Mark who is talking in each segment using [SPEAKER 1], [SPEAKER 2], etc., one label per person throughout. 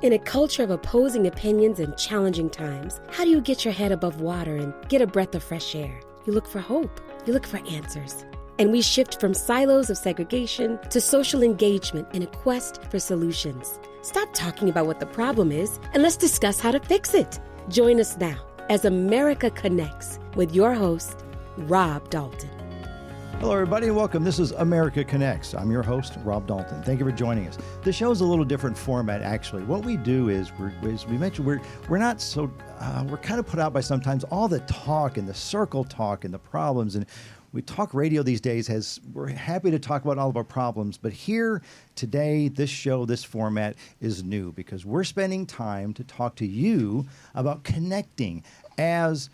[SPEAKER 1] In a culture of opposing opinions and challenging times, how do you get your head above water and get a breath of fresh air? You look for hope. You look for answers. And we shift from silos of segregation to social engagement in a quest for solutions. Stop talking about what the problem is and let's discuss how to fix it. Join us now as America Connects with your host, Rob Dalton.
[SPEAKER 2] Hello, everybody, and welcome. This is America Connects. I'm your host, Rob Dalton. Thank you for joining us. The show is a little different format, actually. What we do is, as we mentioned, we're not so, we're kind of put out by sometimes all the talk and the circle talk and the problems. And we talk radio these days we're happy to talk about all of our problems. But here today, this show, this format is new because we're spending time to talk to you about connecting as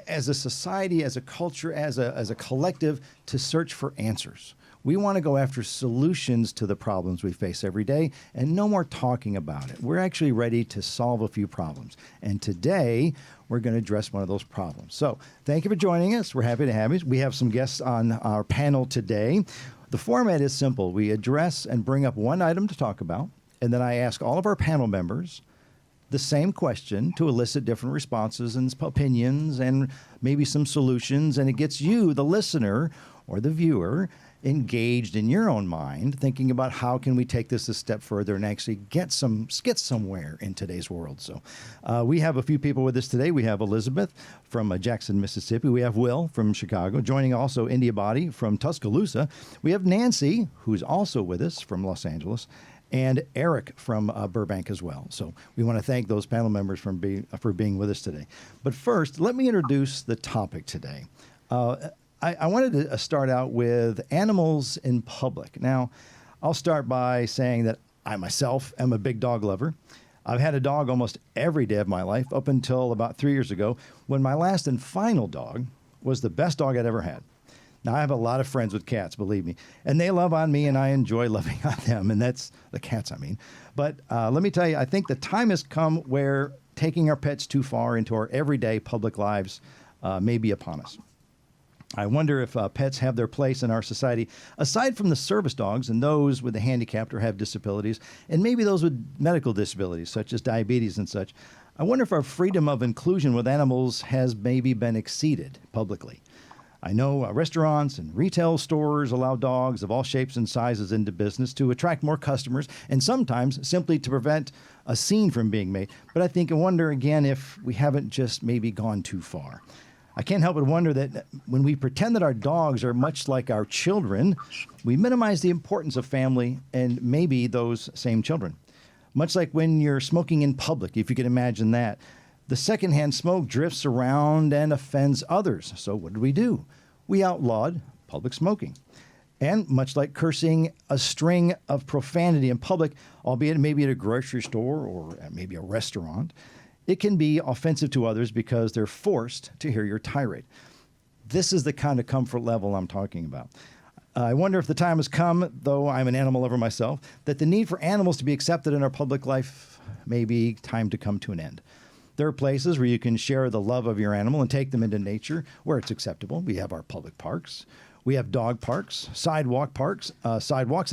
[SPEAKER 2] a society, as a culture, as a collective, to search for answers. We want to go after solutions to the problems we face every day and no more talking about it. We're actually ready to solve a few problems. And today, we're going to address one of those problems. So thank you for joining us. We're happy to have you. We have some guests on our panel today. The format is simple. We address and bring up one item to talk about, and then I ask all of our panel members the same question to elicit different responses and opinions and maybe some solutions. And it gets you, the listener or the viewer, engaged in your own mind, thinking about how can we take this a step further and actually get somewhere in today's world. So we have a few people with us today. We have Elizabeth from Jackson, Mississippi. We have Will from Chicago, joining also India Body from Tuscaloosa. We have Nancy, who's also with us from Los Angeles, and Eric from Burbank as well. So we want to thank those panel members for being with us today. But first, let me introduce the topic today. I wanted to start out with animals in public. Now, I'll start by saying that I myself am a big dog lover. I've had a dog almost every day of my life up until about 3 years ago when my last and final dog was the best dog I'd ever had. Now, I have a lot of friends with cats, believe me, and they love on me, and I enjoy loving on them, and that's the cats, I mean. But let me tell you, I think the time has come where taking our pets too far into our everyday public lives may be upon us. I wonder if pets have their place in our society, aside from the service dogs and those with a handicapped or have disabilities, and maybe those with medical disabilities, such as diabetes and such. I wonder if our freedom of inclusion with animals has maybe been exceeded publicly. I know restaurants and retail stores allow dogs of all shapes and sizes into business to attract more customers and sometimes simply to prevent a scene from being made. But I wonder again if we haven't just maybe gone too far. I can't help but wonder that when we pretend that our dogs are much like our children, we minimize the importance of family and maybe those same children. Much like when you're smoking in public, if you can imagine that. The secondhand smoke drifts around and offends others. So what do? We outlawed public smoking. And much like cursing a string of profanity in public, albeit maybe at a grocery store or at maybe a restaurant, it can be offensive to others because they're forced to hear your tirade. This is the kind of comfort level I'm talking about. I wonder if the time has come, though I'm an animal lover myself, that the need for animals to be accepted in our public life may be time to come to an end. There are places where you can share the love of your animal and take them into nature where it's acceptable. We have our public parks. We have dog parks, sidewalks,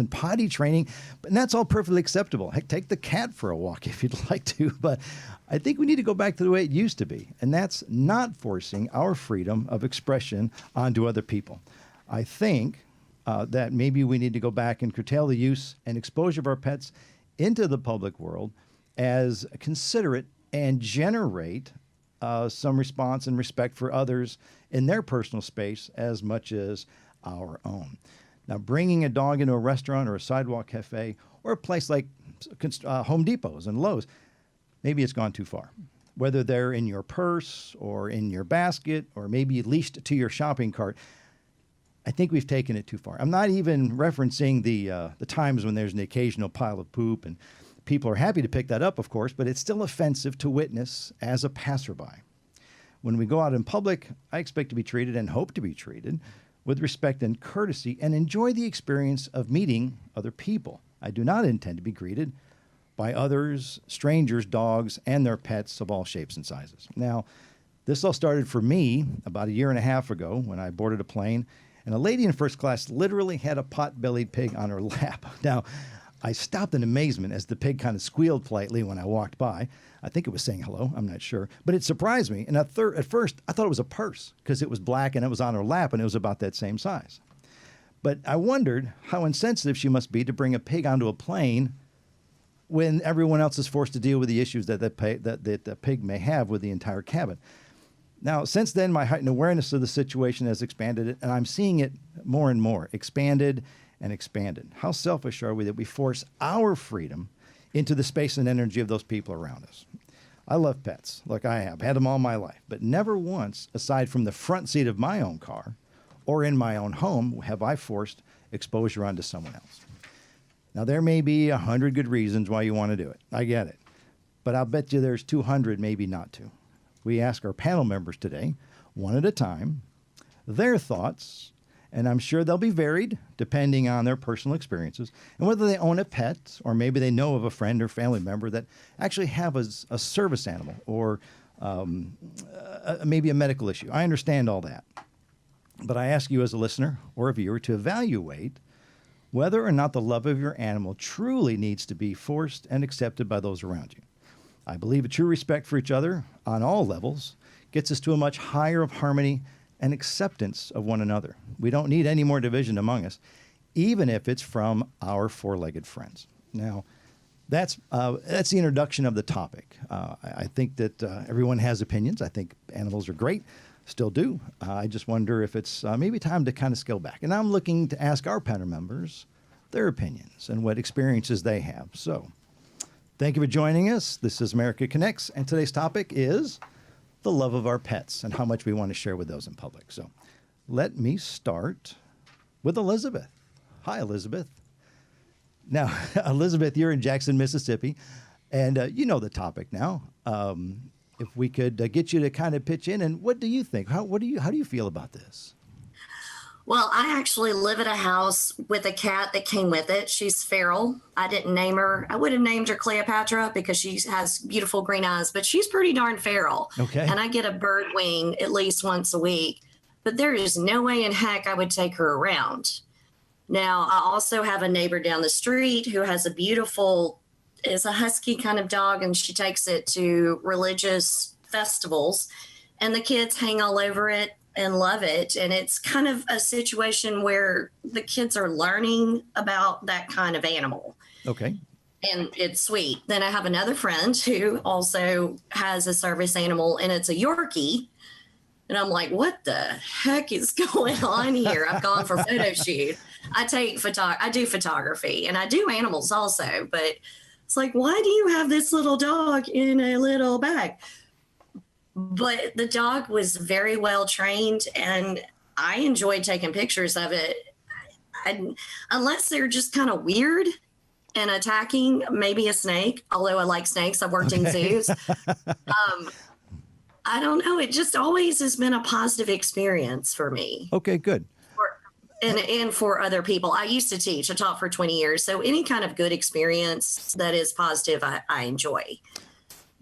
[SPEAKER 2] and potty training, and that's all perfectly acceptable. Heck, take the cat for a walk if you'd like to, but I think we need to go back to the way it used to be, and that's not forcing our freedom of expression onto other people. I think that maybe we need to go back and curtail the use and exposure of our pets into the public world as considerate and generate some response and respect for others in their personal space as much as our own. Now, bringing a dog into a restaurant or a sidewalk cafe or a place like Home Depots and Lowe's, maybe it's gone too far. Whether they're in your purse or in your basket or maybe leashed to your shopping cart, I think we've taken it too far. I'm not even referencing the times when there's an occasional pile of poop, and people are happy to pick that up, of course, but it's still offensive to witness as a passerby. When we go out in public, I expect to be treated and hope to be treated with respect and courtesy and enjoy the experience of meeting other people. I do not intend to be greeted by others, strangers, dogs, and their pets of all shapes and sizes. Now, this all started for me about a year and a half ago when I boarded a plane, and a lady in first class literally had a pot-bellied pig on her lap. Now, I stopped in amazement as the pig kind of squealed politely when I walked by. I think it was saying hello. I'm not sure. But it surprised me. And at first, I thought it was a purse because it was black and it was on her lap and it was about that same size. But I wondered how insensitive she must be to bring a pig onto a plane when everyone else is forced to deal with the issues that the pig may have with the entire cabin. Now, since then, my heightened awareness of the situation has expanded, and I'm seeing it more and more, expanded and expanded. How selfish are we that we force our freedom into the space and energy of those people around us? I love pets, like I have, had them all my life, but never once, aside from the front seat of my own car or in my own home, have I forced exposure onto someone else. Now, there may be 100 good reasons why you want to do it. I get it. But I'll bet you there's 200 maybe not to. We ask our panel members today, one at a time, their thoughts, and I'm sure they'll be varied depending on their personal experiences and whether they own a pet or maybe they know of a friend or family member that actually have a service animal or maybe a medical issue. I understand all that. But I ask you as a listener or a viewer to evaluate whether or not the love of your animal truly needs to be forced and accepted by those around you. I believe a true respect for each other on all levels gets us to a much higher of harmony and acceptance of one another. We don't need any more division among us, even if it's from our four-legged friends. Now, that's the introduction of the topic. I think that everyone has opinions. I think animals are great, still do. I just wonder if it's maybe time to kind of scale back. And I'm looking to ask our panel members their opinions and what experiences they have. So, thank you for joining us. This is America Connects, and today's topic is the love of our pets and how much we want to share with those in public. So let me start with Elizabeth. Hi, Elizabeth. Now, Elizabeth, you're in Jackson, Mississippi, and you know the topic now. If we could get you to kind of pitch in, and what do you think? How do you feel about this?
[SPEAKER 3] Well, I actually live at a house with a cat that came with it. She's feral. I didn't name her. I would have named her Cleopatra because she has beautiful green eyes, but she's pretty darn feral.
[SPEAKER 2] Okay.
[SPEAKER 3] And I get a bird wing at least once a week, but there is no way in heck I would take her around. Now, I also have a neighbor down the street who has is a husky kind of dog, and she takes it to religious festivals, and the kids hang all over it and love it. And it's kind of a situation where the kids are learning about that kind of animal.
[SPEAKER 2] Okay.
[SPEAKER 3] And it's sweet. Then I have another friend who also has a service animal, and it's a Yorkie. And I'm like, what the heck is going on here? I've gone for photo shoot. I do photography, and I do animals also, but it's like, why do you have this little dog in a little bag? But the dog was very well trained, and I enjoyed taking pictures of it. Unless they're just kind of weird and attacking, maybe a snake, although I like snakes. I've worked in zoos. I don't know. It just always has been a positive experience for me.
[SPEAKER 2] Okay, good.
[SPEAKER 3] And for other people. I used to teach. I taught for 20 years. So any kind of good experience that is positive, I enjoy.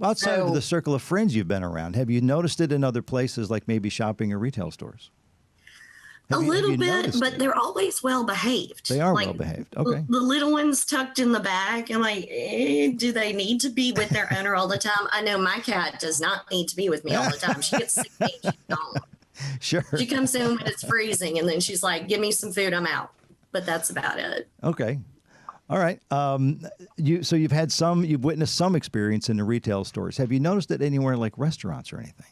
[SPEAKER 2] Outside of the circle of friends you've been around, have you noticed it in other places like maybe shopping or retail stores?
[SPEAKER 3] A little bit, but they're always well behaved.
[SPEAKER 2] They are well behaved. Okay.
[SPEAKER 3] The little ones tucked in the bag. I'm like, do they need to be with their owner all the time? I know my cat does not need to be with me all the time. She gets sick, she's gone.
[SPEAKER 2] Sure.
[SPEAKER 3] She comes in when it's freezing, and then she's like, give me some food, I'm out. But that's about it.
[SPEAKER 2] Okay. All right. You've witnessed some experience in the retail stores. Have you noticed it anywhere like restaurants or anything?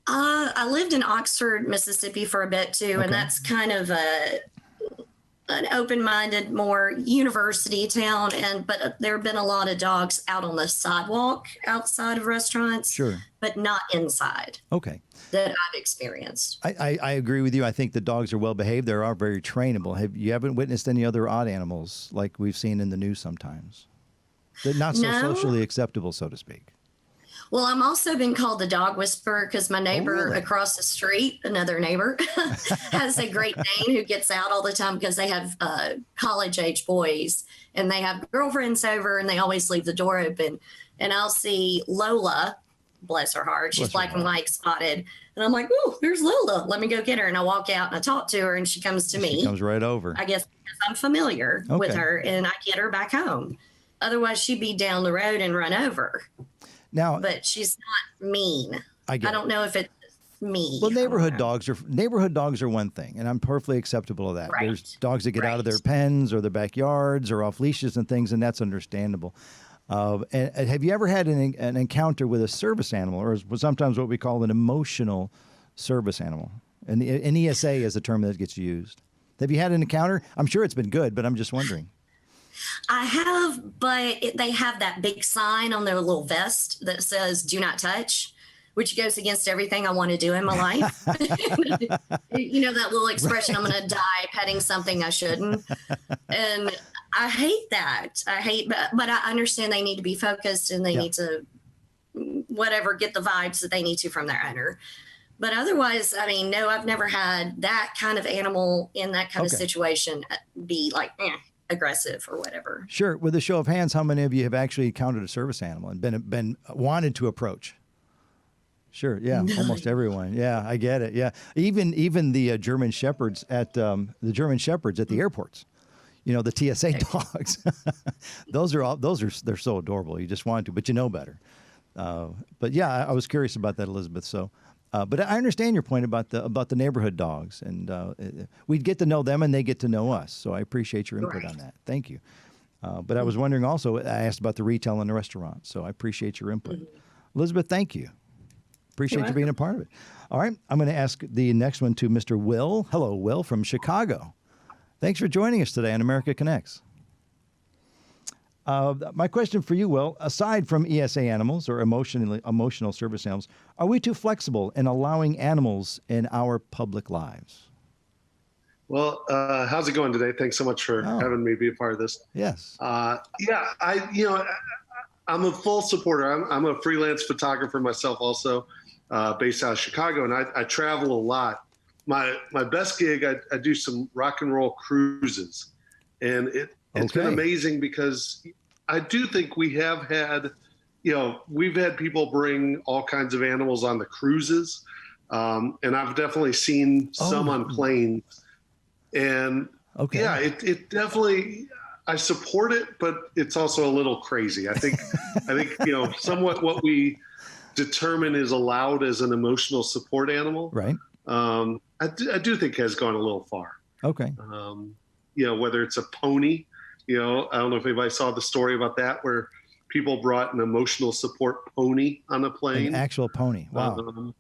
[SPEAKER 3] I lived in Oxford, Mississippi for a bit too, and that's kind of an open-minded, more university town. But there have been a lot of dogs out on the sidewalk outside of restaurants,
[SPEAKER 2] sure,
[SPEAKER 3] but not inside.
[SPEAKER 2] Okay.
[SPEAKER 3] That I've experienced.
[SPEAKER 2] I agree with you. I think the dogs are well behaved. They are very trainable. You haven't witnessed any other odd animals like we've seen in the news sometimes? They're not so socially acceptable, so to speak.
[SPEAKER 3] Well, I'm also been called the dog whisperer because my neighbor across the street, another neighbor, has a Great Dane who gets out all the time because they have college-age boys, and they have girlfriends over, and they always leave the door open. And I'll see Lola, bless her heart. She's
[SPEAKER 2] Bless her
[SPEAKER 3] black and
[SPEAKER 2] heart.
[SPEAKER 3] white spotted. And I'm like, ooh, there's Lola. Let me go get her. And I walk out and I talk to her and she comes to me.
[SPEAKER 2] She comes right over.
[SPEAKER 3] I guess because I'm familiar with
[SPEAKER 2] Okay.
[SPEAKER 3] her and I get her back home. Otherwise, she'd be down the road and run over.
[SPEAKER 2] Now,
[SPEAKER 3] But she's not mean.
[SPEAKER 2] I get
[SPEAKER 3] I don't know if it's me.
[SPEAKER 2] Well, neighborhood dogs are one thing, and I'm perfectly acceptable of that.
[SPEAKER 3] Right.
[SPEAKER 2] There's dogs that get out of their
[SPEAKER 3] Right.
[SPEAKER 2] pens or their backyards or off leashes and things, and that's understandable. And have you ever had an encounter with a service animal, or sometimes what we call an emotional service animal? And an ESA is a term that gets used. Have you had an encounter? I'm sure it's been good, but I'm just wondering.
[SPEAKER 3] I have, but they have that big sign on their little vest that says "Do not touch," which goes against everything I want to do in my life. You know that little expression, "I'm going to die petting something I shouldn't," and I hate that. But I understand they need to be focused and they need to whatever get the vibes that they need to from their owner. But otherwise, I mean, no, I've never had that kind of animal in that kind of situation be like aggressive or whatever.
[SPEAKER 2] Sure. With a show of hands, how many of you have actually encountered a service animal and been wanted to approach? Sure. Yeah. Almost everyone. Yeah, I get it. Yeah. Even the German Shepherds at the airports. You know, the TSA dogs. They're so adorable. You just want to, but you know better. But yeah, I was curious about that, Elizabeth. So, but I understand your point about the neighborhood dogs, and we get to know them and they get to know us. So I appreciate your input on that. Thank you. But I was wondering also, I asked about the retail and the restaurant. So I appreciate your input. Elizabeth, thank you. Appreciate you being a part of it. All right. I'm going to ask the next one to Mr. Will. Hello, Will from Chicago. Thanks for joining us today on America Connects. My question for you, Will, aside from ESA animals or emotional service animals, are we too flexible in allowing animals in our public lives?
[SPEAKER 4] Well, how's it going today? Thanks so much for having me be a part of this.
[SPEAKER 2] Yes.
[SPEAKER 4] I'm a full supporter. I'm a freelance photographer myself also, based out of Chicago, and I travel a lot. My best gig, I do some rock and roll cruises, and it's been amazing because I do think we have had, we've had people bring all kinds of animals on the cruises, and I've definitely seen some on planes, and it definitely, I support it, but it's also a little crazy. I think somewhat what we determine is allowed as an emotional support animal,
[SPEAKER 2] right?
[SPEAKER 4] I do think has gone a little far.
[SPEAKER 2] Okay.
[SPEAKER 4] Whether it's a pony, I don't know if anybody saw the story about that, where people brought an emotional support pony on a plane.
[SPEAKER 2] An actual pony. Wow.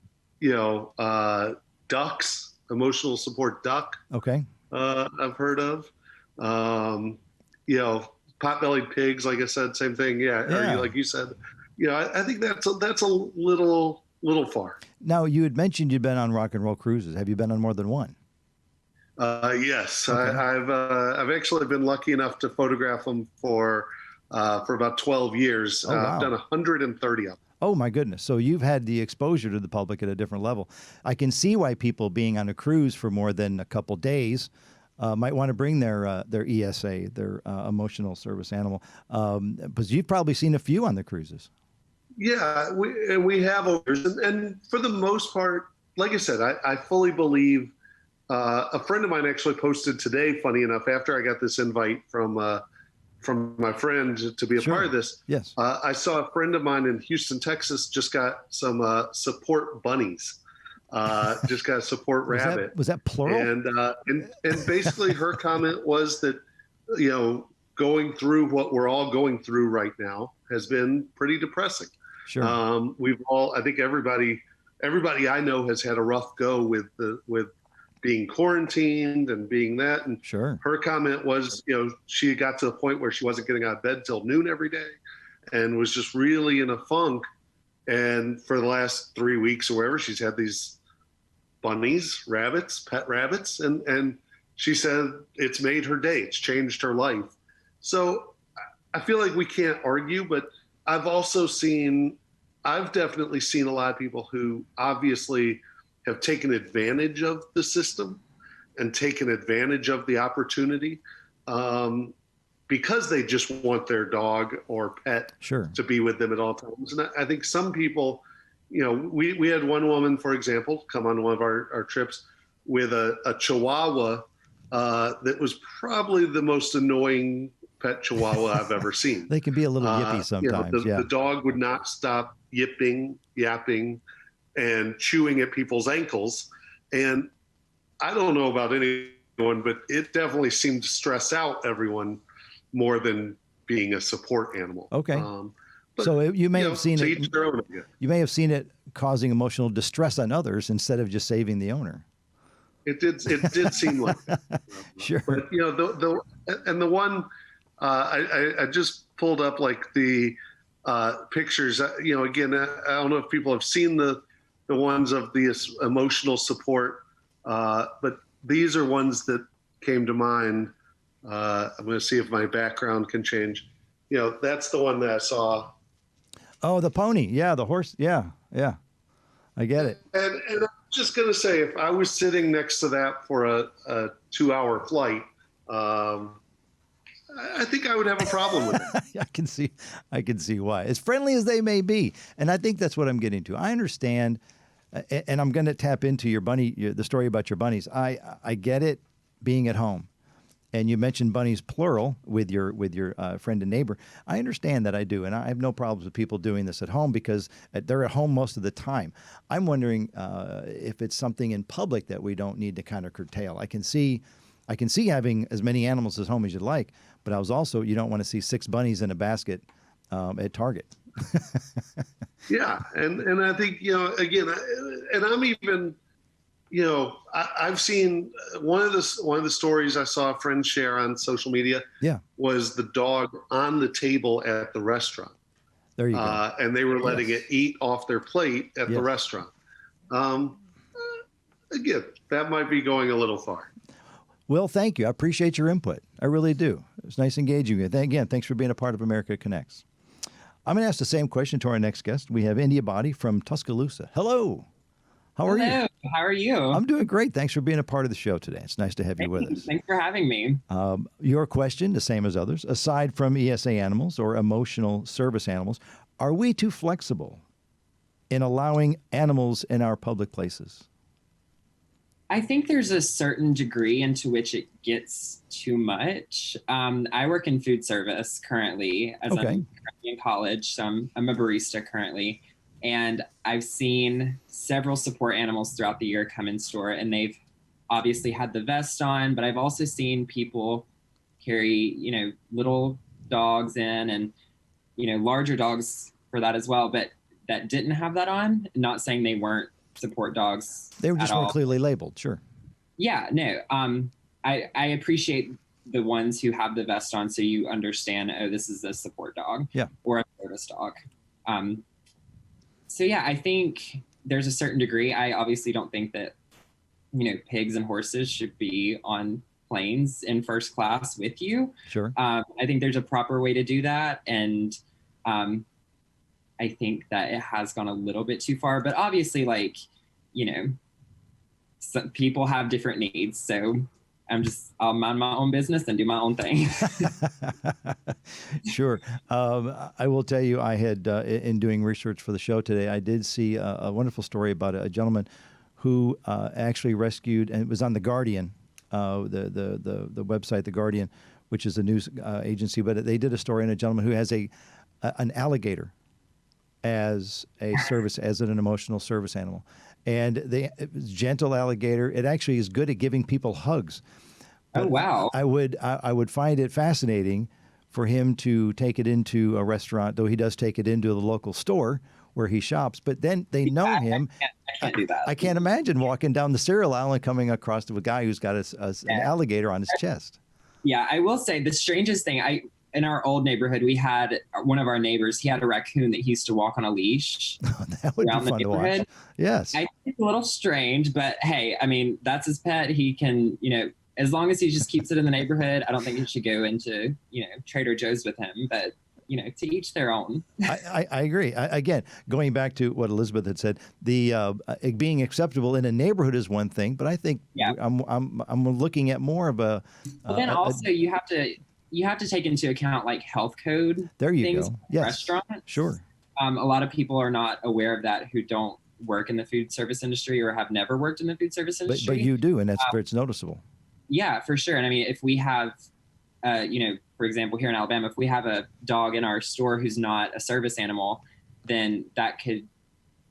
[SPEAKER 4] Ducks, emotional support duck.
[SPEAKER 2] Okay.
[SPEAKER 4] I've heard of. Pot-bellied pigs, like I said, same thing. Yeah. Or, like you said, I think that's a little far.
[SPEAKER 2] Now, you had mentioned you'd been on rock and roll cruises. Have you been on more than one?
[SPEAKER 4] Yes,
[SPEAKER 2] Okay.
[SPEAKER 4] I've actually been lucky enough to photograph them for about 12 years.
[SPEAKER 2] Oh, wow.
[SPEAKER 4] I've done 130 of them.
[SPEAKER 2] Oh, my goodness. So you've had the exposure to the public at a different level. I can see why people being on a cruise for more than a couple days might want to bring their ESA, their emotional service animal, because you've probably seen a few on the cruises.
[SPEAKER 4] Yeah, we have owners, and for the most part, like I said, I fully believe. A friend of mine actually posted today, funny enough, after I got this invite from my friend to be a part of this.
[SPEAKER 2] Yes.
[SPEAKER 4] I saw a friend of mine in Houston, Texas, just got some support bunnies. Just got a support rabbit.
[SPEAKER 2] Was that plural?
[SPEAKER 4] And basically her comment was that, going through what we're all going through right now has been pretty depressing.
[SPEAKER 2] Sure.
[SPEAKER 4] I think everybody I know has had a rough go with being quarantined and being that. And
[SPEAKER 2] sure.
[SPEAKER 4] Her comment was, she got to the point where she wasn't getting out of bed till noon every day and was just really in a funk. And for the last 3 weeks or wherever, she's had these bunnies, rabbits, pet rabbits. And she said it's made her day. It's changed her life. So I feel like we can't argue, but I've definitely seen a lot of people who obviously have taken advantage of the system and taken advantage of the opportunity because they just want their dog or pet
[SPEAKER 2] sure.
[SPEAKER 4] to be with them at all times. And I think some people, we had one woman, for example, come on one of our trips with a Chihuahua that was probably the most annoying pet Chihuahua I've ever seen.
[SPEAKER 2] They can be a little yippy sometimes.
[SPEAKER 4] The dog would not stop yipping, yapping, and chewing at people's ankles. And I don't know about anyone, but it definitely seemed to stress out everyone more than being a support animal.
[SPEAKER 2] Okay. So you may have seen
[SPEAKER 4] to
[SPEAKER 2] it.
[SPEAKER 4] each their own, again.
[SPEAKER 2] You may have seen it causing emotional distress on others instead of just saving the owner.
[SPEAKER 4] It did seem like that.
[SPEAKER 2] Sure.
[SPEAKER 4] But the one I just pulled up like the pictures. Again, I don't know if people have seen the ones of the emotional support, but these are ones that came to mind. I'm going to see if my background can change. That's the one that I saw.
[SPEAKER 2] Oh, the pony. Yeah, the horse. Yeah. I get it.
[SPEAKER 4] And I'm just going to say, if I was sitting next to that for a 2-hour flight, I think I would have a problem with it.
[SPEAKER 2] I can see why. As friendly as they may be, and I think that's what I'm getting to. I understand, and I'm going to tap into the story about your bunnies. I get it, being at home. And you mentioned bunnies plural with your friend and neighbor. I understand that, I do, and I have no problems with people doing this at home because they're at home most of the time. I'm wondering if it's something in public that we don't need to kind of curtail. I can see having as many animals at home as you'd like, but you don't want to see 6 bunnies in a basket at Target.
[SPEAKER 4] Yeah, and I think again, and I'm even. I've seen one of the stories I saw a friend share on social media. Yeah, was the dog on the table at the restaurant.
[SPEAKER 2] There you go.
[SPEAKER 4] And they were letting it eat off their plate at the restaurant. Again, that might be going a little far.
[SPEAKER 2] Will, thank you. I appreciate your input. I really do. It's nice engaging you. Again, thanks for being a part of America Connects. I'm going to ask the same question to our next guest. We have India Body from Tuscaloosa. Hello. How are you?
[SPEAKER 5] How are you?
[SPEAKER 2] I'm doing great. Thanks for being a part of the show today. It's nice to have you with us.
[SPEAKER 5] Thanks for having me.
[SPEAKER 2] Your question, the same as others, aside from ESA animals or emotional service animals, are we too flexible in allowing animals in our public places?
[SPEAKER 5] I think there's a certain degree into which it gets too much. I work in food service currently as I'm currently in college. So I'm a barista currently. And I've seen several support animals throughout the year come in store, and they've obviously had the vest on, but I've also seen people carry, little dogs in and, larger dogs for that as well, but that didn't have that on. Not saying they weren't support dogs.
[SPEAKER 2] They were just more clearly labeled. Sure. Yeah,
[SPEAKER 5] no. I appreciate the ones who have the vest on, so you understand, this is a support dog or a service dog. So yeah, I think there's a certain degree. I obviously don't think that, pigs and horses should be on planes in first class with you. Sure. I think there's a proper way to do that. And I think that it has gone a little bit too far, but obviously some people have different needs. So I'll mind my own business and do my own thing.
[SPEAKER 2] Sure. I will tell you, I had, in doing research for the show today, I did see a wonderful story about a gentleman who actually rescued, and it was on The Guardian, the website, The Guardian, which is a news agency, but they did a story on a gentleman who has an alligator as an emotional service animal. And it was gentle alligator. It actually is good at giving people hugs. But
[SPEAKER 5] wow!
[SPEAKER 2] I would find it fascinating for him to take it into a restaurant, though he does take it into the local store where he shops. But then they know him.
[SPEAKER 5] I can't do that.
[SPEAKER 2] I can't imagine walking down the cereal aisle and coming across to a guy who's got an alligator on his chest.
[SPEAKER 5] Yeah, I will say the strangest thing. In our old neighborhood, we had one of our neighbors. He had a raccoon that he used to walk on a leash.
[SPEAKER 2] That would be fun to watch. Yes.
[SPEAKER 5] I think it's a little strange, but hey, that's his pet. He can, as long as he just keeps it in the neighborhood, I don't think he should go into, Trader Joe's with him. But, to each their own.
[SPEAKER 2] I agree. Again, going back to what Elizabeth had said, the being acceptable in a neighborhood is one thing, but I think I'm looking at more of a.
[SPEAKER 5] But then also you have to take into account like health code.
[SPEAKER 2] There you
[SPEAKER 5] things
[SPEAKER 2] go. Yes.
[SPEAKER 5] Restaurants.
[SPEAKER 2] Sure.
[SPEAKER 5] A lot of people are not aware of that who don't work in the food service industry or have never worked in the food service industry.
[SPEAKER 2] But you do, and that's where it's noticeable.
[SPEAKER 5] Yeah, for sure. And I mean, if we have, for example, here in Alabama, if we have a dog in our store who's not a service animal, then that could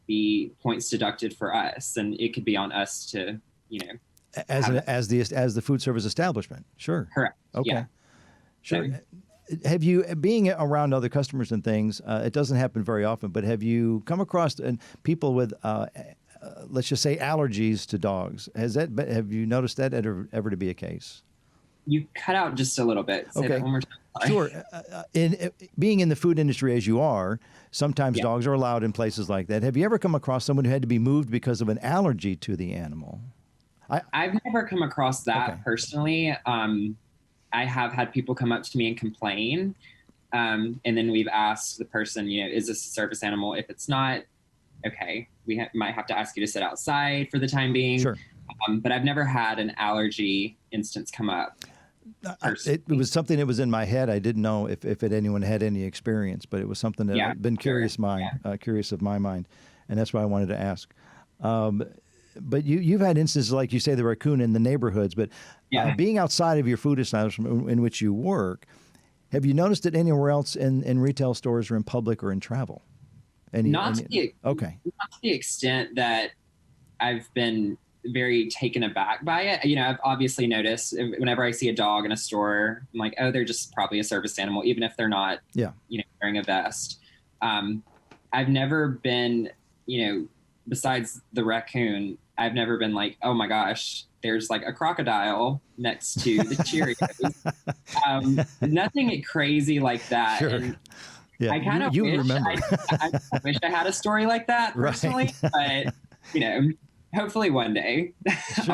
[SPEAKER 5] be points deducted for us, and it could be on us to,
[SPEAKER 2] as the food service establishment. Sure.
[SPEAKER 5] Correct.
[SPEAKER 2] Okay.
[SPEAKER 5] Yeah.
[SPEAKER 2] Sure.
[SPEAKER 5] So,
[SPEAKER 2] have you, being around other customers and things, it doesn't happen very often, but have you come across people with, let's just say, allergies to dogs? Have you noticed that ever to be a case?
[SPEAKER 5] You cut out just a little bit. Say that one more time. Sorry.
[SPEAKER 2] Sure. Being in the food industry as you are, sometimes dogs are allowed in places like that. Have you ever come across someone who had to be moved because of an allergy to the animal?
[SPEAKER 5] I've never come across that personally. I have had people come up to me and complain. And then we've asked the person, is this a service animal? If it's not, okay, we might have to ask you to sit outside for the time being.
[SPEAKER 2] Sure.
[SPEAKER 5] But I've never had an allergy instance come up.
[SPEAKER 2] It was something that was in my head. I didn't know if anyone had any experience, but it was something that had been curious of my mind. And that's why I wanted to ask. But you've had instances like you say the raccoon in the neighborhoods, but being outside of your food establishment in which you work, have you noticed it anywhere else in retail stores or in public or in travel?
[SPEAKER 5] Not to the extent that I've been very taken aback by it. I've obviously noticed whenever I see a dog in a store, I'm like, oh, they're just probably a service animal, even if they're not, wearing a vest. I've never been, besides the raccoon, I've never been like, oh my gosh, there's like a crocodile next to the Cheerios. Nothing crazy like that.
[SPEAKER 2] Sure.
[SPEAKER 5] And
[SPEAKER 2] yeah,
[SPEAKER 5] I kind of
[SPEAKER 2] remember.
[SPEAKER 5] I wish I had a story like that personally, but hopefully one day
[SPEAKER 2] Sure.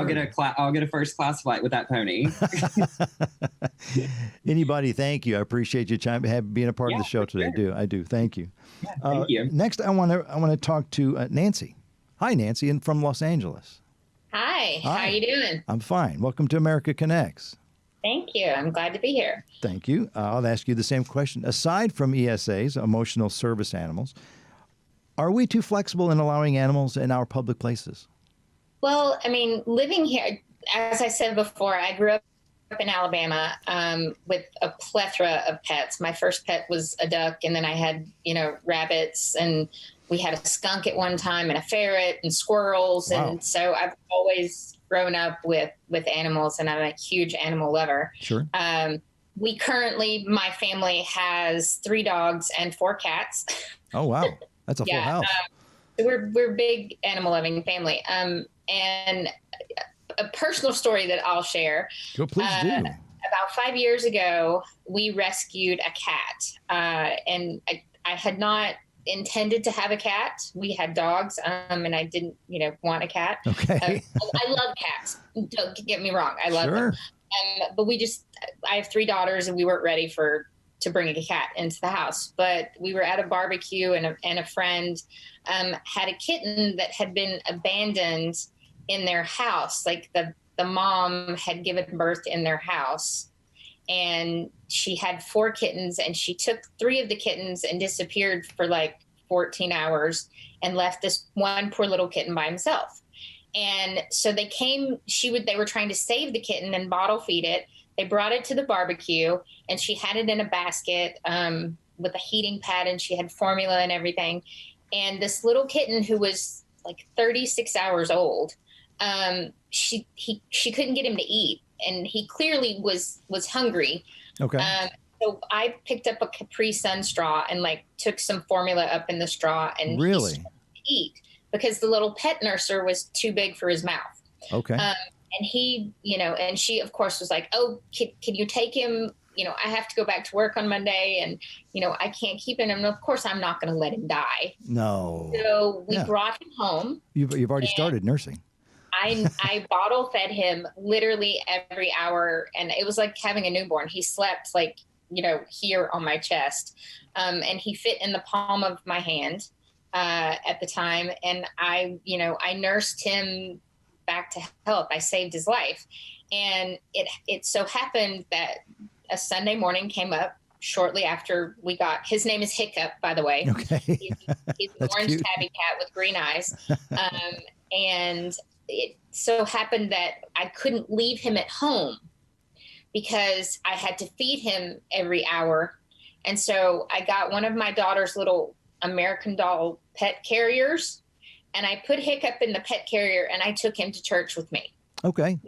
[SPEAKER 5] I'll get a first class flight with that pony.
[SPEAKER 2] Anybody, thank you. I appreciate you being a part of the show today.
[SPEAKER 5] Sure.
[SPEAKER 2] I do. Thank you.
[SPEAKER 5] Yeah, thank you.
[SPEAKER 2] Next, I want to talk to Nancy. Hi, Nancy, and from Los Angeles.
[SPEAKER 6] Hi. How are you doing?
[SPEAKER 2] I'm fine. Welcome to America Connects.
[SPEAKER 6] Thank you. I'm glad to be here.
[SPEAKER 2] Thank you. I'll ask you the same question. Aside from ESAs, emotional service animals, are we too flexible in allowing animals in our public places?
[SPEAKER 6] Well, I mean, living here, as I said before, I grew up in Alabama with a plethora of pets. My first pet was a duck, and then I had, rabbits, and we had a skunk at one time, and a ferret, and squirrels.
[SPEAKER 2] Wow.
[SPEAKER 6] And so I've always grown up with animals, and I'm a huge animal lover.
[SPEAKER 2] Sure.
[SPEAKER 6] My family has 3 dogs and 4 cats.
[SPEAKER 2] Oh, wow. That's a full house.
[SPEAKER 6] So we're a big animal loving family. And a personal story that I'll share.
[SPEAKER 2] Go, please do.
[SPEAKER 6] About 5 years ago, we rescued a cat. And I had not intended to have a cat. We had dogs, and I didn't, want a cat.
[SPEAKER 2] Okay.
[SPEAKER 6] I love cats. Don't get me wrong. I love them. But I have 3 daughters, and we weren't ready to bring a cat into the house. But we were at a barbecue, and a friend had a kitten that had been abandoned in their house. Like the mom had given birth in their house, and she had 4 kittens, and she took 3 of the kittens and disappeared for like 14 hours and left this one poor little kitten by himself. And so they were trying to save the kitten and bottle feed it. They brought it to the barbecue, and she had it in a basket with a heating pad, and she had formula and everything. And this little kitten, who was like 36 hours old, she couldn't get him to eat, and he clearly was hungry.
[SPEAKER 2] Okay.
[SPEAKER 6] So I picked up a Capri Sun straw and took some formula up in the straw, and
[SPEAKER 2] really
[SPEAKER 6] he started to eat because the little pet nurser was too big for his mouth.
[SPEAKER 2] Okay.
[SPEAKER 6] And he, and she of course was like, oh, can you take him? I have to go back to work on Monday, and, I can't keep him. And of course I'm not going to let him die.
[SPEAKER 2] No.
[SPEAKER 6] So we brought him home.
[SPEAKER 2] You've already started nursing.
[SPEAKER 6] I bottle fed him literally every hour, and it was like having a newborn. He slept here on my chest, and he fit in the palm of my hand at the time. And I nursed him back to health. I saved his life. And it so happened that a Sunday morning came up, shortly after we got, his name is Hiccup, by the way.
[SPEAKER 2] Okay.
[SPEAKER 6] He's an orange
[SPEAKER 2] cute.
[SPEAKER 6] tabby cat with green eyes. And it so happened that I couldn't leave him at home because I had to feed him every hour. And so I got one of my daughter's little American Doll pet carriers, and I put Hiccup in the pet carrier, and I took him to church with me.
[SPEAKER 2] Okay.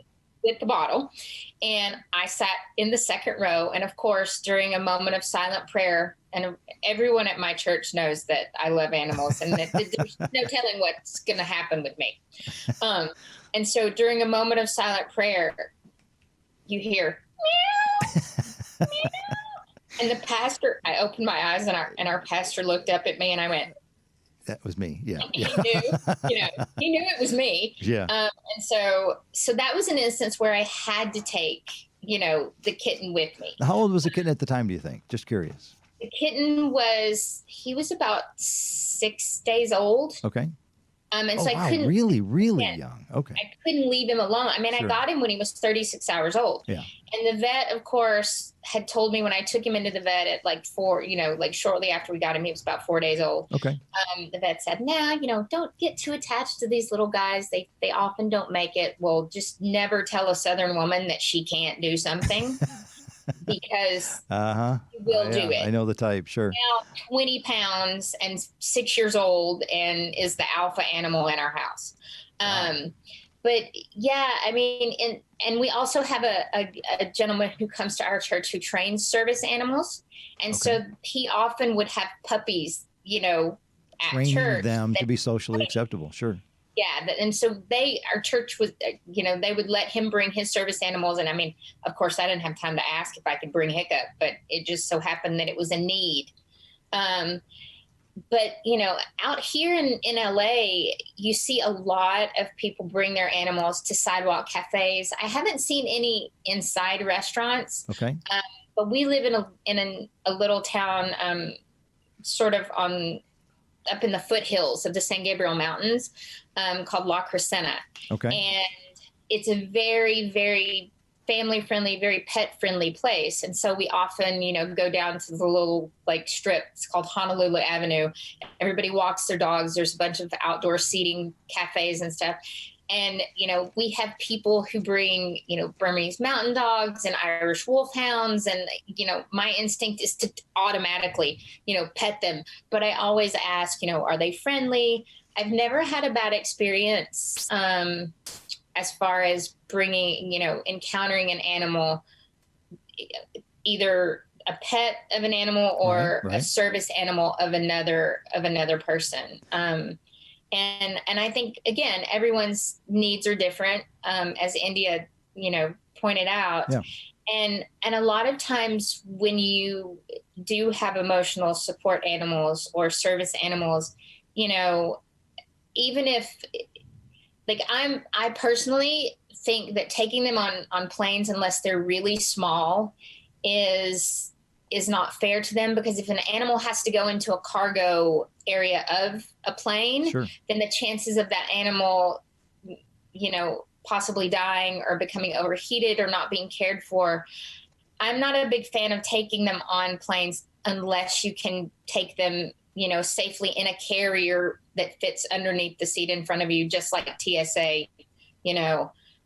[SPEAKER 6] With the bottle. And I sat in the second row. And of course, during a moment of silent prayer, and everyone at my church knows that I love animals and that there's no telling what's going to happen with me. And so during a moment of silent prayer, you hear, meow, meow. And the pastor, I opened my eyes, and our pastor looked up at me, and I went,
[SPEAKER 2] that was me. Yeah.
[SPEAKER 6] He knew it was me.
[SPEAKER 2] Yeah.
[SPEAKER 6] And so that was an instance where I had to take, the kitten with me.
[SPEAKER 2] How old was the kitten at the time, do you think? Just curious.
[SPEAKER 6] The kitten he was about 6 days old.
[SPEAKER 2] Okay.
[SPEAKER 6] And
[SPEAKER 2] oh,
[SPEAKER 6] so I
[SPEAKER 2] wow,
[SPEAKER 6] couldn't
[SPEAKER 2] really young. Okay.
[SPEAKER 6] I couldn't leave him alone. I mean,
[SPEAKER 2] Sure.
[SPEAKER 6] I got him when he was 36 hours old.
[SPEAKER 2] Yeah.
[SPEAKER 6] And the vet, of course, had told me when I took him into the vet at like shortly after we got him, he was about 4 days old.
[SPEAKER 2] Okay.
[SPEAKER 6] The vet said, don't get too attached to these little guys. They often don't make it. Well, just never tell a Southern woman that she can't do something because she will do it.
[SPEAKER 2] I know the type. Sure.
[SPEAKER 6] Now 20 pounds and 6 years old and is the alpha animal in our house.
[SPEAKER 2] Wow.
[SPEAKER 6] But yeah, I mean, and we also have a gentleman who comes to our church who trains service animals. And so he often would have puppies, at
[SPEAKER 2] Training
[SPEAKER 6] church.
[SPEAKER 2] them to be socially acceptable. Sure.
[SPEAKER 6] Yeah. And so our church was, they would let him bring his service animals. And I mean, of course, I didn't have time to ask if I could bring Hiccup, but it just so happened that it was a need. But, out here in LA, you see a lot of people bring their animals to sidewalk cafes. I haven't seen any inside restaurants.
[SPEAKER 2] Okay.
[SPEAKER 6] But we live in a little town, sort of up in the foothills of the San Gabriel Mountains, called La Crescenta.
[SPEAKER 2] Okay.
[SPEAKER 6] And it's a very, very family-friendly, very pet-friendly place. And so we often, go down to the little strip. It's called Honolulu Avenue. Everybody walks their dogs. There's a bunch of outdoor seating cafes and stuff. And, we have people who bring, Burmese mountain dogs and Irish wolfhounds. And, my instinct is to automatically, pet them. But I always ask, are they friendly? I've never had a bad experience as far as bringing, encountering an animal, either a pet of an animal or
[SPEAKER 2] right.
[SPEAKER 6] a service animal of another person. And I think, again, everyone's needs are different, as India, pointed out.
[SPEAKER 2] Yeah.
[SPEAKER 6] And a lot of times when you do have emotional support animals or service animals, even if I personally think that taking them on planes, unless they're really small, is not fair to them, because if an animal has to go into a cargo area of a plane,
[SPEAKER 2] Sure.
[SPEAKER 6] then the chances of that animal, possibly dying or becoming overheated or not being cared for. I'm not a big fan of taking them on planes unless you can take them, safely in a carrier that fits underneath the seat in front of you, just like TSA,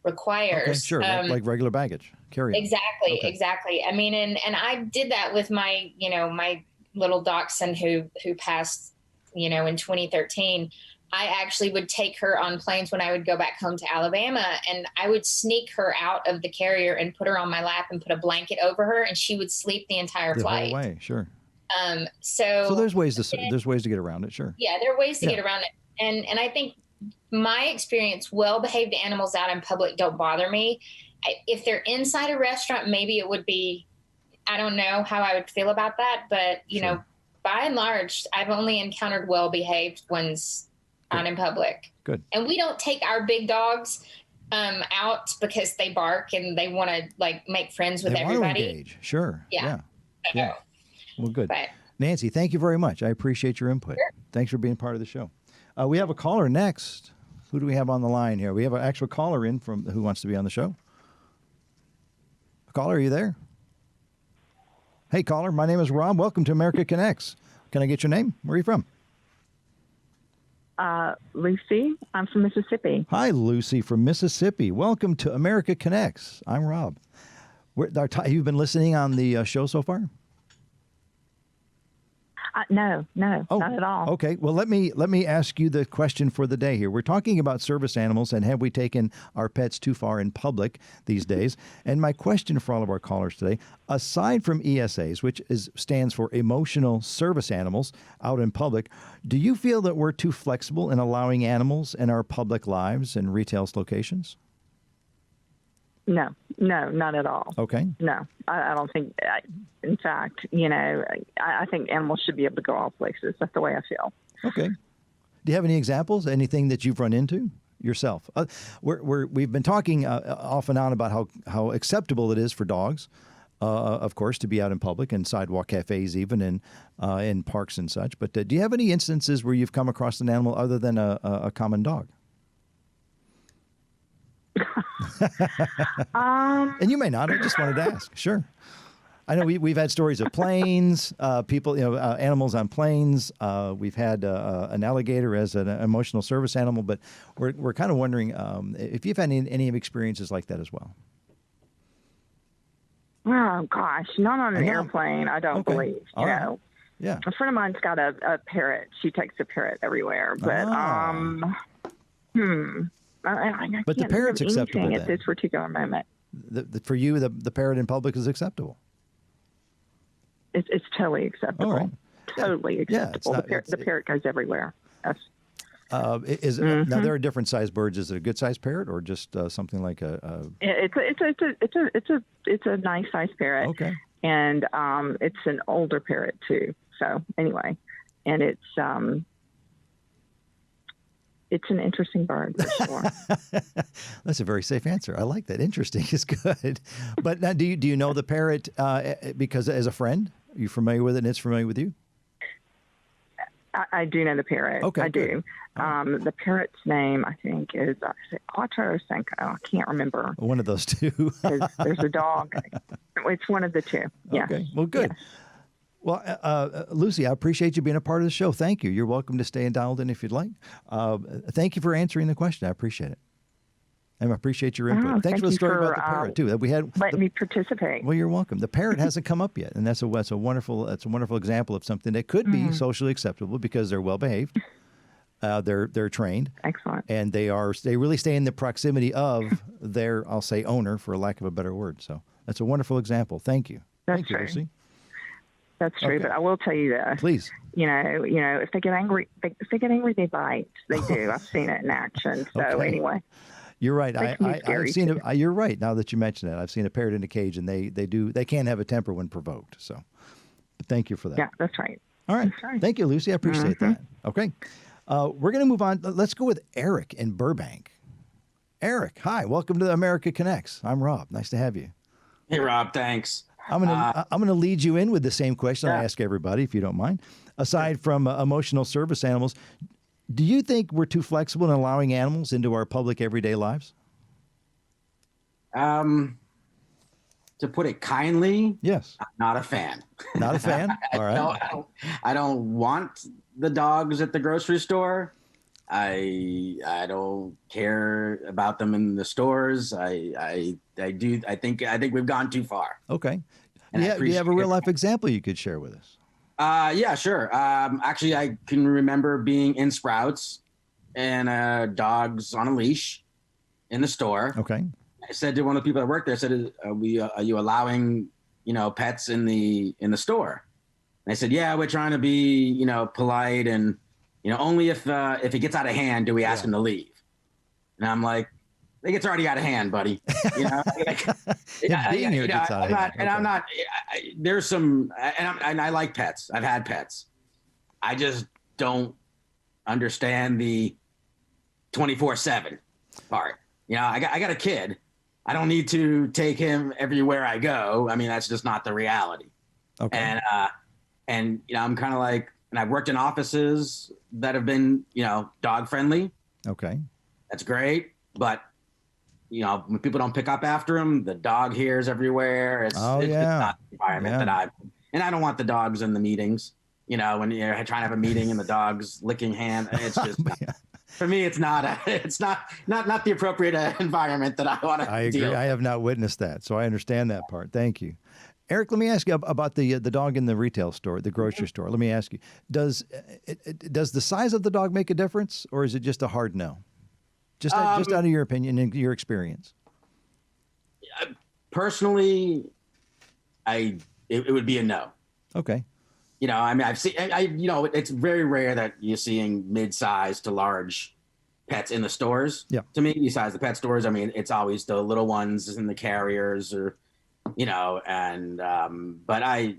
[SPEAKER 6] requires.
[SPEAKER 2] Okay, sure. Like regular baggage. Carry.
[SPEAKER 6] Exactly.
[SPEAKER 2] Okay.
[SPEAKER 6] Exactly. I mean, and I did that with my, my little dachshund who passed, in 2013. I actually would take her on planes when I would go back home to Alabama, and I would sneak her out of the carrier and put her on my lap and put a blanket over her, and she would sleep the entire flight.
[SPEAKER 2] Whole way, sure.
[SPEAKER 6] So
[SPEAKER 2] there's ways to get around it, sure.
[SPEAKER 6] Yeah, there are ways to get around it. And I think my experience, well-behaved animals out in public don't bother me. If they're inside a restaurant, maybe it would be, I don't know how I would feel about that. But,
[SPEAKER 2] Sure.
[SPEAKER 6] by and large, I've only encountered well-behaved ones out in public.
[SPEAKER 2] Good.
[SPEAKER 6] And we don't take our big dogs out because they bark and they want to make friends with everybody.
[SPEAKER 2] Engage. Sure.
[SPEAKER 6] Yeah.
[SPEAKER 2] Yeah. Well, good.
[SPEAKER 6] But,
[SPEAKER 2] Nancy, thank you very much. I appreciate your input.
[SPEAKER 6] Sure.
[SPEAKER 2] Thanks for being part of the show. We have a caller next. Who do we have on the line here? We have an actual caller in from who wants to be on the show. Caller, are you there? Hey, caller. My name is Rob. Welcome to America Connects. Can I get your name? Where are you from?
[SPEAKER 7] Lucy. I'm from Mississippi.
[SPEAKER 2] Hi, Lucy from Mississippi. Welcome to America Connects. I'm Rob. You've been listening on the show so far?
[SPEAKER 7] No, not at all.
[SPEAKER 2] Okay. Well, let me ask you the question for the day here. We're talking about service animals and have we taken our pets too far in public these days? And my question for all of our callers today, aside from ESAs, which stands for emotional service animals out in public, do you feel that we're too flexible in allowing animals in our public lives and retail locations?
[SPEAKER 7] No, not at all.
[SPEAKER 2] Okay.
[SPEAKER 7] No, I don't think. In fact, I think animals should be able to go all places. That's the way I feel.
[SPEAKER 2] Okay. Do you have any examples? Anything that you've run into yourself? We've been talking off and on about how acceptable it is for dogs, of course, to be out in public and sidewalk cafes, even in parks and such. But do you have any instances where you've come across an animal other than a common dog? And you may not. I just wanted to ask. Sure. I know we've had stories of planes, people, animals on planes. We've had an alligator as an emotional service animal, but we're kind of wondering if you've had any experiences like that as well.
[SPEAKER 7] Oh gosh, not on an airplane. I don't believe.
[SPEAKER 2] Yeah.
[SPEAKER 7] A friend of mine's got a parrot. She takes a parrot everywhere, but
[SPEAKER 2] But the parrot's acceptable
[SPEAKER 7] at this particular moment.
[SPEAKER 2] For you, the parrot in public is acceptable.
[SPEAKER 7] It's totally acceptable.
[SPEAKER 2] All right.
[SPEAKER 7] Totally acceptable.
[SPEAKER 2] Not,
[SPEAKER 7] the parrot goes everywhere. Yes.
[SPEAKER 2] Now there are different sized birds. Is it a good sized parrot or just something like a?
[SPEAKER 7] It's a nice sized parrot.
[SPEAKER 2] Okay.
[SPEAKER 7] And it's an older parrot too. So anyway, and it's an interesting bird for sure.
[SPEAKER 2] That's a very safe answer. I like that. Interesting is good. But now, do you know the parrot because as a friend, are you familiar with it and it's familiar with you?
[SPEAKER 7] I do know the parrot.
[SPEAKER 2] Okay,
[SPEAKER 7] I do. The parrot's name, I think, is Otto or Senko. I can't remember.
[SPEAKER 2] One of those two.
[SPEAKER 7] There's a dog. It's one of the two. Yeah.
[SPEAKER 2] Okay. Well, good.
[SPEAKER 7] Yes.
[SPEAKER 2] Well, Lucy, I appreciate you being a part of the show. Thank you. You're welcome to stay and dialed in if you'd like. Thank you for answering the question. I appreciate it. And I appreciate your input. Thanks for the story about the parrot too. That we had
[SPEAKER 7] let me participate.
[SPEAKER 2] Well, you're welcome. The parrot hasn't come up yet, and that's a wonderful example of something that could be socially acceptable because they're well behaved. They're trained.
[SPEAKER 7] Excellent.
[SPEAKER 2] And they really stay in the proximity of their, I'll say, owner, for lack of a better word. So that's a wonderful example. Thank you. Thank you, Lucy.
[SPEAKER 7] That's true, okay. But I will tell you this.
[SPEAKER 2] Please.
[SPEAKER 7] If they get angry, they bite. They do. I've seen it in action. So anyway.
[SPEAKER 2] You're right. I've seen it. You're right. Now that you mention it, I've seen a parrot in a cage, and they can have a temper when provoked. So, but thank you for that.
[SPEAKER 7] Yeah, that's right.
[SPEAKER 2] All right.
[SPEAKER 7] Right.
[SPEAKER 2] Thank you, Lucy. I appreciate that. Okay. We're going to move on. Let's go with Eric in Burbank. Eric, hi. Welcome to America Connects. I'm Rob. Nice to have you.
[SPEAKER 8] Hey, Rob. Thanks.
[SPEAKER 2] I'm gonna lead you in with the same question I ask everybody, if you don't mind. Aside from emotional service animals, do you think we're too flexible in allowing animals into our public everyday lives?
[SPEAKER 8] To put it kindly,
[SPEAKER 2] yes.
[SPEAKER 8] I'm not a fan.
[SPEAKER 2] Not a fan? All right.
[SPEAKER 8] I don't want the dogs at the grocery store. I don't care about them in the stores. I think we've gone too far.
[SPEAKER 2] Okay. Do you have a real life example you could share with us?
[SPEAKER 8] Yeah, sure. Actually, I can remember being in Sprouts and dogs on a leash in the store.
[SPEAKER 2] Okay.
[SPEAKER 8] I said to one of the people that worked there, I said, are you allowing, pets in the store? And they said, yeah, we're trying to be, polite and, only if it gets out of hand do we ask him to leave. And I'm like, I think it's already out of hand, buddy. There's some, and I like pets. I've had pets. I just don't understand the 24/7 part. I got a kid. I don't need to take him everywhere I go. I mean, that's just not the reality. Okay. And I'm kind of like, and I've worked in offices that have been, dog friendly.
[SPEAKER 2] Okay.
[SPEAKER 8] That's great. But, when people don't pick up after them, the dog hairs everywhere. It's not the environment And I don't want the dogs in the meetings. You know, when you're trying to have a meeting and the dog's licking hand, it's just for me. It's not the appropriate environment that I want to.
[SPEAKER 2] I agree.
[SPEAKER 8] Deal with.
[SPEAKER 2] I have not witnessed that, so I understand that part. Thank you, Eric. Let me ask you about the dog in the retail store, the grocery store. Let me ask you: does the size of the dog make a difference, or is it just a hard no? Just out of your opinion and your experience.
[SPEAKER 8] Personally, it would be a no.
[SPEAKER 2] Okay.
[SPEAKER 8] You know, I mean, it's very rare that you're seeing mid-sized to large pets in the stores.
[SPEAKER 2] Yeah.
[SPEAKER 8] To me, besides the pet stores, I mean, it's always the little ones in the carriers or, you know, and, but I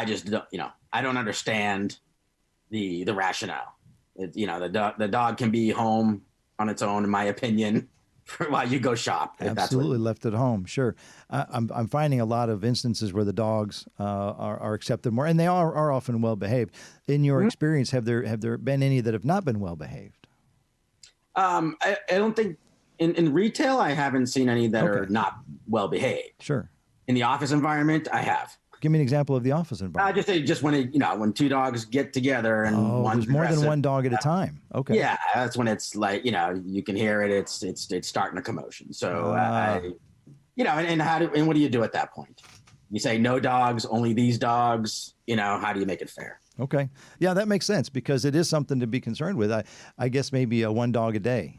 [SPEAKER 8] just don't, you know, I don't understand the rationale. You know, the dog can be home on its own, in my opinion, while you go shop.
[SPEAKER 2] Absolutely, left at home. Sure, I'm finding a lot of instances where the dogs are accepted more, and they are often well behaved. In your experience, have there been any that have not been well behaved?
[SPEAKER 8] I don't think in retail I haven't seen any that are not well behaved.
[SPEAKER 2] Sure.
[SPEAKER 8] In the office environment, I have.
[SPEAKER 2] Give me an example of the office environment.
[SPEAKER 8] Just when two dogs get together and
[SPEAKER 2] there's more than one dog at a time. Okay.
[SPEAKER 8] Yeah, that's when it's like, you know, you can hear it. It's starting a commotion. So you know, and what do you do at that point? You say no dogs, only these dogs. You know, how do you make it fair?
[SPEAKER 2] Okay. Yeah, that makes sense because it is something to be concerned with. I guess maybe one dog a day.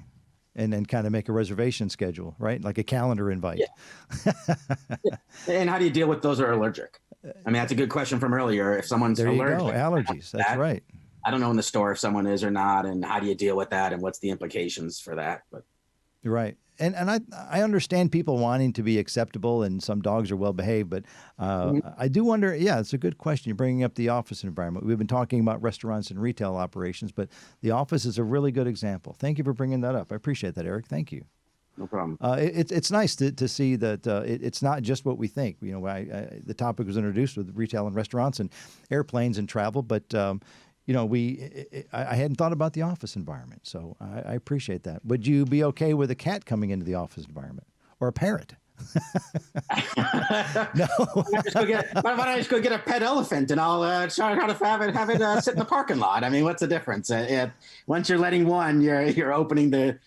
[SPEAKER 2] And then kind of make a reservation schedule, right? Like a calendar invite.
[SPEAKER 8] Yeah. And how do you deal with those who are allergic? I mean, that's a good question from earlier. If someone's allergic,
[SPEAKER 2] allergies. That's right.
[SPEAKER 8] I don't know in the store if someone is or not, and how do you deal with that, and what's the implications for that? But
[SPEAKER 2] you're right. And I understand people wanting to be acceptable, and some dogs are well behaved, but I do wonder. Yeah, it's a good question. You're bringing up the office environment. We've been talking about restaurants and retail operations, but the office is a really good example. Thank you for bringing that up. I appreciate that, Eric. Thank you.
[SPEAKER 8] No problem.
[SPEAKER 2] It's nice to see that it's not just what we think. You know, the topic was introduced with retail and restaurants and airplanes and travel, but you know, I hadn't thought about the office environment, so I appreciate that. Would you be okay with a cat coming into the office environment or a parrot? No.
[SPEAKER 8] Why don't I just go get a pet elephant and I'll try how to have it sit in the parking lot? I mean, what's the difference? Once you're letting one, you're opening the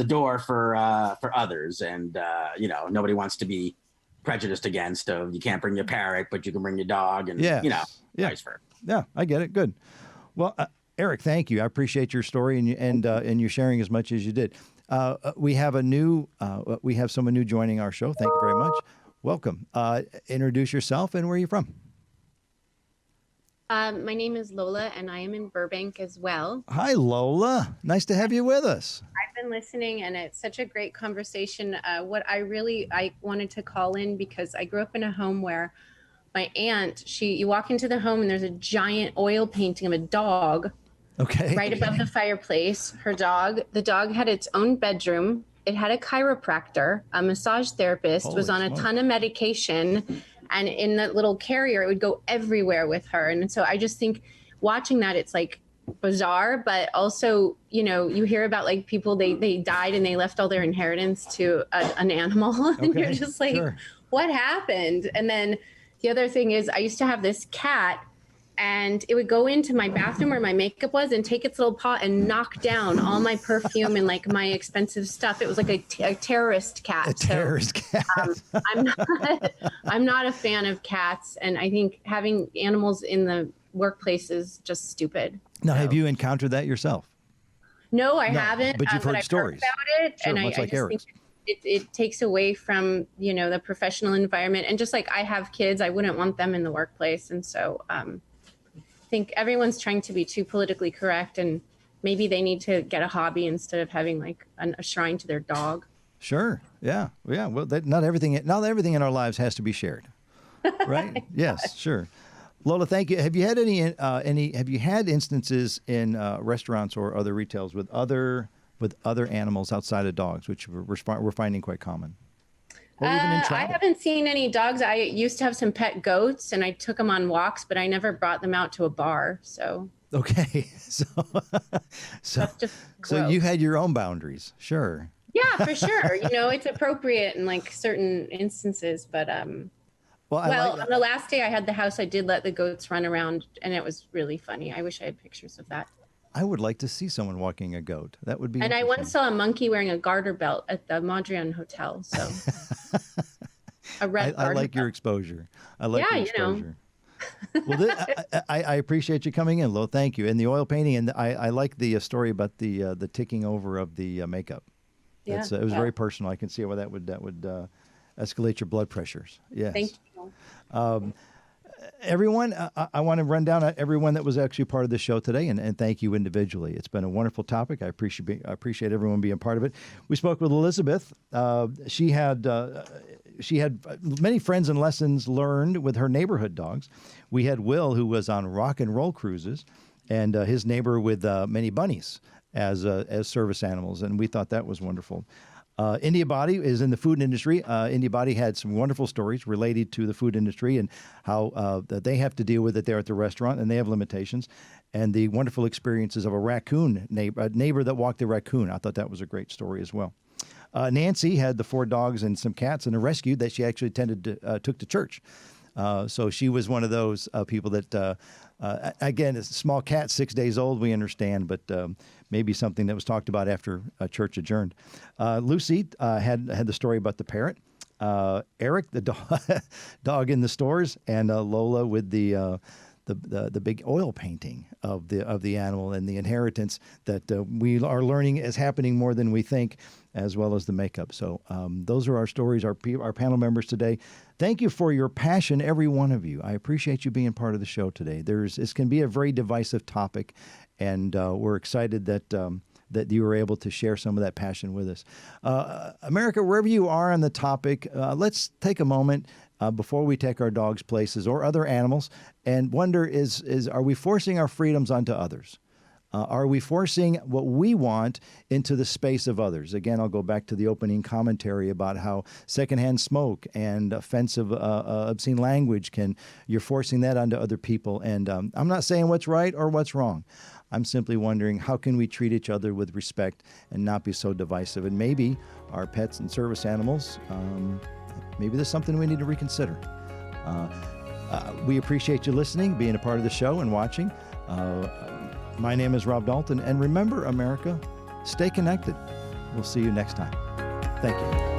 [SPEAKER 8] door for others, and you know, nobody wants to be prejudiced against. You can't bring your parrot, but you can bring your dog, and you know, vice versa.
[SPEAKER 2] Yeah, I get it. Good. Well, Eric, thank you. I appreciate your story and you sharing as much as you did. We have someone new joining our show. Thank you very much. Welcome. Introduce yourself and where are you from?
[SPEAKER 9] My name is Lola, and I am in Burbank as well.
[SPEAKER 2] Hi, Lola. Nice to have you with us.
[SPEAKER 9] I've been listening, and it's such a great conversation. I wanted to call in because I grew up in a home where my aunt, you walk into the home and there's a giant oil painting of a dog.
[SPEAKER 2] Okay.
[SPEAKER 9] Right above the fireplace. The dog had its own bedroom. It had a chiropractor, a massage therapist, was on a ton of medication. And in that little carrier, it would go everywhere with her. And so I just think watching that, it's like bizarre, but also, you know, you hear about like people, they died and they left all their inheritance to an animal. And you're just like, what happened? And then the other thing is I used to have this cat, and it would go into my bathroom where my makeup was and take its little paw and knock down all my perfume and like my expensive stuff. It was like a terrorist cat.
[SPEAKER 2] A terrorist cat.
[SPEAKER 9] I'm not a fan of cats, and I think having animals in the workplace is just stupid.
[SPEAKER 2] Now, have you encountered that yourself?
[SPEAKER 9] No, I haven't.
[SPEAKER 2] But you've heard stories
[SPEAKER 9] about it,
[SPEAKER 2] sure,
[SPEAKER 9] and I just think it takes away from, you know, the professional environment. And just like I have kids, I wouldn't want them in the workplace, and so I think everyone's trying to be too politically correct, and maybe they need to get a hobby instead of having like a shrine to their dog.
[SPEAKER 2] Sure. Yeah. Yeah. Well, not everything in our lives has to be shared, right? Yes. Sure. Lola, thank you. Have you had have you had instances in restaurants or other retails with other animals outside of dogs, which we're finding quite common?
[SPEAKER 9] I haven't seen any dogs. I used to have some pet goats, and I took them on walks, but I never brought them out to a bar. So
[SPEAKER 2] okay, so you had your own boundaries, sure.
[SPEAKER 9] Yeah, for sure. You know, it's appropriate in like certain instances, but Well, on the last day I had the house, I did let the goats run around, and it was really funny. I wish I had pictures of that.
[SPEAKER 2] I would like to see someone walking a goat. That would be.
[SPEAKER 9] And I once saw a monkey wearing a garter belt at the Mondrian Hotel. So a red.
[SPEAKER 2] I like your exposure. I like your exposure. Well, I appreciate you coming in, Lo. Thank you. And the oil painting, and I like the story about the ticking over of the makeup.
[SPEAKER 9] Yeah,
[SPEAKER 2] it was very personal. I can see why that would escalate your blood pressures. Yes. Thank you. Everyone, I want to run down everyone that was actually part of the show today, and thank you individually. It's been a wonderful topic. I appreciate everyone being part of it. We spoke with Elizabeth. She had many friends and lessons learned with her neighborhood dogs. We had Will, who was on rock and roll cruises, and his neighbor with many bunnies as service animals, and we thought that was wonderful. India Body is in the food industry. India Body had some wonderful stories related to the food industry and how that they have to deal with it there at the restaurant, and they have limitations, and the wonderful experiences of a neighbor that walked the raccoon. I thought that was a great story as well. Nancy had the 4 dogs and some cats and a rescue that she actually took to church. So she was one of those people that, again, a small cat, 6 days old, we understand, but maybe something that was talked about after church adjourned. Lucy had the story about the parrot. Eric, the dog in the stores, and Lola with the big oil painting of the animal and the inheritance that we are learning is happening more than we think, as well as the makeup. So those are our stories, our panel members today. Thank you for your passion, every one of you. I appreciate you being part of the show today. This can be a very divisive topic, and we're excited that you were able to share some of that passion with us. America, wherever you are on the topic, let's take a moment before we take our dogs places or other animals and wonder, are we forcing our freedoms onto others? Are we forcing what we want into the space of others? Again, I'll go back to the opening commentary about how secondhand smoke and offensive, obscene language you're forcing that onto other people. And I'm not saying what's right or what's wrong. I'm simply wondering, how can we treat each other with respect and not be so divisive? And maybe our pets and service animals, maybe there's something we need to reconsider. We appreciate you listening, being a part of the show and watching. My name is Rob Dalton, and remember, America, stay connected. We'll see you next time. Thank you.